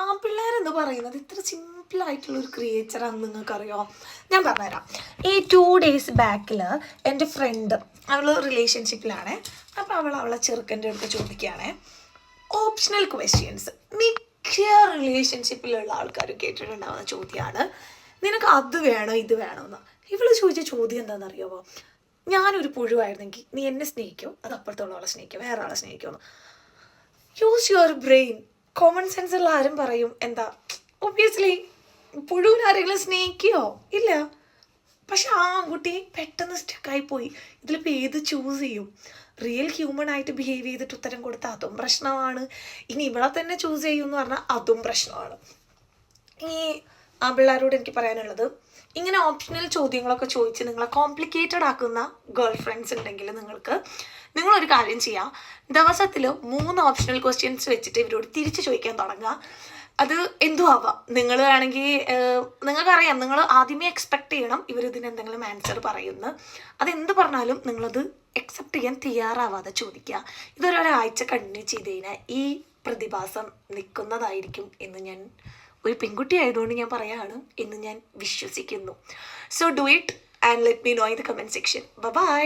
ആൺപിള്ളേരെന്ന് പറയുന്നത് ഇത്ര സിമ്പിളായിട്ടുള്ളൊരു ക്രിയേച്ചറാണെന്ന് നിങ്ങൾക്കറിയോ? ഞാൻ പറഞ്ഞുതരാം. ഈ 2 days ബാക്കിൽ എൻ്റെ ഫ്രണ്ട്, അവൾ റിലേഷൻഷിപ്പിലാണ്. അപ്പോൾ അവളെ ചെറുക്കൻ്റെ അടുത്ത് ചോദിക്കുകയാണേ, ഓപ്ഷണൽ ക്വസ്റ്റ്യൻസ് മിക്ക റിലേഷൻഷിപ്പിലുള്ള ആൾക്കാർ കേട്ടിട്ടുണ്ടാവുന്ന ചോദ്യമാണ്, നിനക്ക് അത് വേണോ ഇത് വേണോ എന്ന്. ഇവൾ ചോദിച്ച ചോദ്യം എന്താണെന്നറിയാമോ? ഞാനൊരു പുഴുവായിരുന്നെങ്കിൽ നീ എന്നെ സ്നേഹിക്കുമോ അത് അപ്പുറത്തുള്ള ആളെ സ്നേഹിക്കുമോ വേറെ ആളെ സ്നേഹിക്കുമോ? Use your brain. കോമൺ സെൻസുള്ള ആരും പറയും എന്താ, ഒബ്വിയസ്ലി പുഴുവിനെ ആരെങ്കിലും സ്നേഹിക്കുകയോ ഇല്ല. പക്ഷെ ആ ആൺകുട്ടി പെട്ടെന്ന് സ്റ്റക്കായിപ്പോയി. ഇതിലിപ്പോൾ ഏത് ചൂസ് ചെയ്യും? റിയൽ ഹ്യൂമൺ ആയിട്ട് ബിഹേവ് ചെയ്തിട്ട് ഉത്തരം കൊടുത്താൽ അതും പ്രശ്നമാണ്, ഇനി ഇവളെ തന്നെ ചൂസ് ചെയ്യുമെന്ന് പറഞ്ഞാൽ അതും പ്രശ്നമാണ്. ഈ ആൺപിള്ളേരോട് എനിക്ക് പറയാനുള്ളത്, ഇങ്ങനെ ഓപ്ഷണൽ ചോദ്യങ്ങളൊക്കെ ചോദിച്ച് നിങ്ങളെ കോംപ്ലിക്കേറ്റഡ് ആക്കുന്ന ഗേൾ ഫ്രണ്ട്സ് ഉണ്ടെങ്കിൽ നിങ്ങളൊരു കാര്യം ചെയ്യുക, ദിവസത്തിൽ 3 ഓപ്ഷണൽ ക്വസ്റ്റ്യൻസ് വെച്ചിട്ട് ഇവരോട് തിരിച്ച് ചോദിക്കാൻ തുടങ്ങുക. അത് എന്തും ആവാം. നിങ്ങൾ വേണമെങ്കിൽ നിങ്ങൾക്കറിയാം, നിങ്ങൾ ആദ്യമേ എക്സ്പെക്റ്റ് ചെയ്യണം ഇവരിതിന് എന്തെങ്കിലും ആൻസർ പറയുന്നു. അതെന്ത് പറഞ്ഞാലും നിങ്ങളത് അക്സെപ്റ്റ് ചെയ്യാൻ തയ്യാറാവാതെ ചോദിക്കുക. ഇതൊരാഴ്ച കണ്ടിന്യൂ ചെയ്ത് കഴിഞ്ഞാൽ ഈ പ്രതിഭാസം നിൽക്കുന്നതായിരിക്കും എന്ന് ഞാൻ, ഒരു പെൺകുട്ടി ആയതുകൊണ്ട് ഞാൻ പറയുകയാണ് എന്ന് ഞാൻ വിശ്വസിക്കുന്നു. So do it and let me know in the comment section. By.